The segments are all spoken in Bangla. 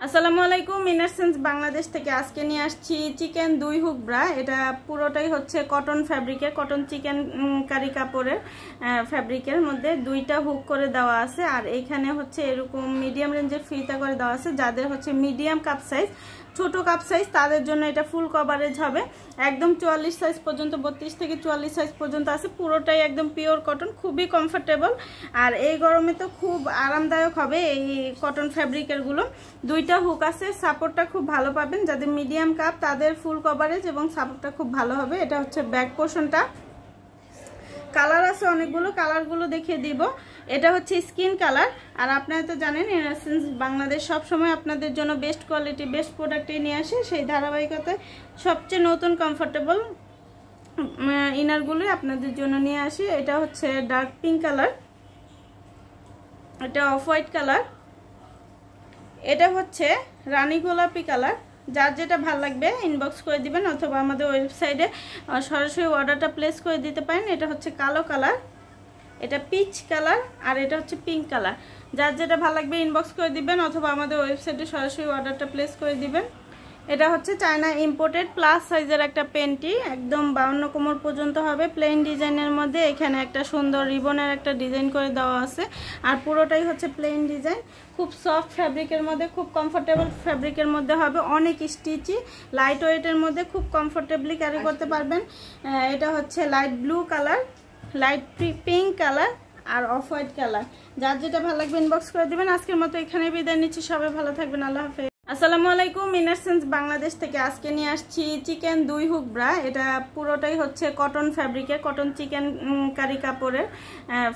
আসসালামু আলাইকুম। ইনারসেন্স বাংলাদেশ থেকে আজকে নিয়ে আসছি চিকেন 2 হুক ব্রা। এটা পুরোটাই হচ্ছে কটন ফ্যাব্রিকের, কটন চিকেন কারি কাপড়ের ফ্যাব্রিকের মধ্যে 2টা হুক করে দেওয়া আছে। আর এইখানে হচ্ছে এরকম মিডিয়াম রেঞ্জের ফিতা করে দেওয়া আছে। যাদের হচ্ছে মিডিয়াম কাপ সাইজ, ছোট কাপ সাইজ, তাদের জন্য এটা ফুল কভারেজ হবে। একদম 44 সাইজ পর্যন্ত, 32 থেকে 44 সাইজ পর্যন্ত আছে। পুরোটাই একদম পিওর কটন, খুবই কমফোর্টেবল। আর এই গরমে তো খুব আরামদায়ক হবে এই কটন ফ্যাব্রিকের গুলো। 2টা হুক আছে, সাপোর্টটা খুব ভালো পাবেন। যাদের মিডিয়াম কাপ তাদের ফুল কভারেজ এবং সাপোর্টটা খুব ভালো হবে। এটা হচ্ছে ব্যাক পোর্শনটা। কালার আছে অনেকগুলো, কালারগুলো দেখিয়ে দিব। এটা হচ্ছে স্কিন কালার। আর আপনারা তো জানেন ইনারসেন্স বাংলাদেশ সবসময় আপনাদের জন্য বেস্ট কোয়ালিটি, বেস্ট প্রোডাক্টই নিয়ে আসে। সেই ধারাবাহিকতায় সবচেয়ে নতুন কমফোর্টেবল ইনারগুলোই আপনাদের জন্য নিয়ে আসি। এটা হচ্ছে ডার্ক পিঙ্ক কালার, এটা অফ হোয়াইট কালার, এটা হচ্ছে রানী গোলাপি কালার। যার যেটা ভালো লাগবে ইনবক্স করে দিবেন অথবা আমাদের ওয়েবসাইটে সরাসরি অর্ডারটা প্লেস করে দিতে পারেন। এটা হচ্ছে কালো কালার, এটা পিচ কালার, আর এটা হচ্ছে পিঙ্ক কালার। যার যেটা ভালো লাগবে ইনবক্স করে দিবেন অথবা আমাদের ওয়েবসাইটে সরাসরি অর্ডারটা প্লেস করে দিবেন। এটা হচ্ছে চায়না ইম্পোর্টেড প্লাস সাইজের একটা পেন্টি, একদম 52 কোমর পর্যন্ত হবে। প্লেন ডিজাইনের মধ্যে এখানে একটা সুন্দর রিবনের একটা ডিজাইন করে দেওয়া আছে। আর পুরোটাই হচ্ছে প্লেন ডিজাইন, খুব সফট ফ্যাব্রিকের মধ্যে, খুব কমফোর্টেবল ফ্যাব্রিকের মধ্যে হবে। অনেক স্টিচি, লাইট ওয়েটের মধ্যে খুব কমফোর্টেবলি ক্যারি করতে পারবেন। এটা হচ্ছে light blue colour, light pink colour, আর অফ হোয়াইট কালার। যার যেটা ভালো লাগবে ইনবক্স করে দিবেন। আজকের মতো এখানে বিদায় নিচ্ছি, সবাই ভালো থাকবেন, আল্লাহ হাফেজ। আসসালামু আলাইকুম। ইনারসেন্স বাংলাদেশ থেকে আজকে নিয়ে আসছি চিকেন 2 হুক ব্রা। এটা পুরোটাই হচ্ছে কটন ফ্যাব্রিকের, কটন চিকেন কারি কাপড়ের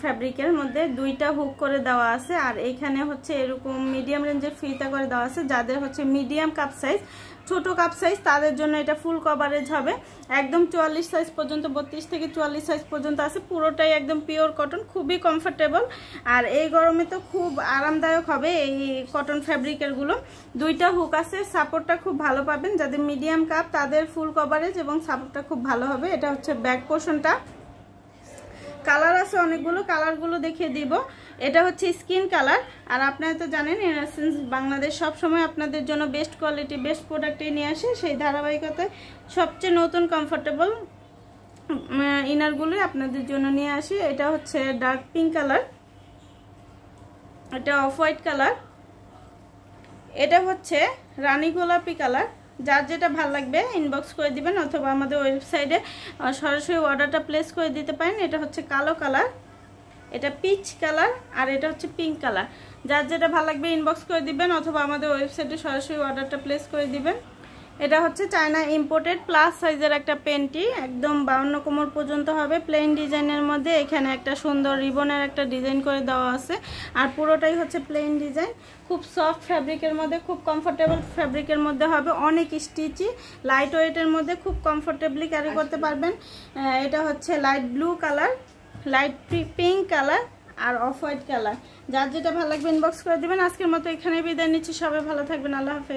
ফ্যাব্রিকের মধ্যে 2টা হুক করে দেওয়া আছে। আর এইখানে হচ্ছে এরকম মিডিয়াম রেঞ্জের ফিতা করে দেওয়া আছে। যাদের হচ্ছে মিডিয়াম কাপ সাইজ, ছোট কাপ সাইজ, তাদের জন্য এটা ফুল কভারেজ হবে। একদম 44 সাইজ পর্যন্ত, 32 থেকে 44 সাইজ পর্যন্ত আছে। পুরোটাই একদম পিওর কটন, খুবই কমফোর্টেবল। আর এই গরমে তো খুব আরামদায়ক হবে এই কটন ফ্যাব্রিকের গুলো। 2টা হুক আছে, সাপোর্টটা খুব ভালো পাবেন। যাদের মিডিয়াম কাপ তাদের ফুল কভারেজ এবং সাপোর্টটা খুব ভালো হবে। এটা হচ্ছে ব্যাক পোর্শনটা। কালার আছে অনেকগুলো, কালারগুলো দেখিয়ে দিব। এটা হচ্ছে স্কিন কালার। আর আপনারা তো জানেন ইনারসেন্স বাংলাদেশ সবসময় আপনাদের জন্য বেস্ট কোয়ালিটি, বেস্ট প্রোডাক্টই নিয়ে আসে। সেই ধারাবাহিকতায় সবচেয়ে নতুন কমফোর্টেবল ইনারগুলোই আপনাদের জন্য নিয়ে আসি। এটা হচ্ছে ডার্ক পিঙ্ক কালার, এটা অফ হোয়াইট কালার, এটা হচ্ছে রানী গোলাপি কালার। যার যেটা ভালো লাগবে ইনবক্স করে দিবেন অথবা আমাদের ওয়েবসাইটে সরাসরি অর্ডারটা প্লেস করে দিতে পারেন। এটা হচ্ছে কালো কালার, এটা পিচ কালার, আর এটা হচ্ছে পিঙ্ক কালার। যার যেটা ভালো লাগবে ইনবক্স করে দিবেন অথবা আমাদের ওয়েবসাইটে সরাসরি অর্ডারটা প্লেস করে দিবেন। এটা হচ্ছে চায়না ইম্পোর্টেড প্লাস সাইজের একটা পেন্টি, একদম 52 কোমর পর্যন্ত হবে। প্লেন ডিজাইনের মধ্যে এখানে একটা সুন্দর রিবনের একটা ডিজাইন করে দেওয়া আছে। আর পুরোটাই হচ্ছে প্লেন ডিজাইন, খুব সফট ফ্যাব্রিকের মধ্যে, খুব কমফোর্টেবল ফ্যাব্রিকের মধ্যে হবে। অনেক স্টিচি, লাইট ওয়েটের মধ্যে খুব কমফোর্টেবলি ক্যারি করতে পারবেন। এটা হচ্ছে light blue colour, light pink colour, আর অফ হোয়াইট কালার। যার যেটা ভালো লাগবে ইনবক্স করে দিবেন। আজকের মতো এখানে বিদায় নিচ্ছি, সবাই ভালো থাকবেন, আল্লাহ হাফেজ।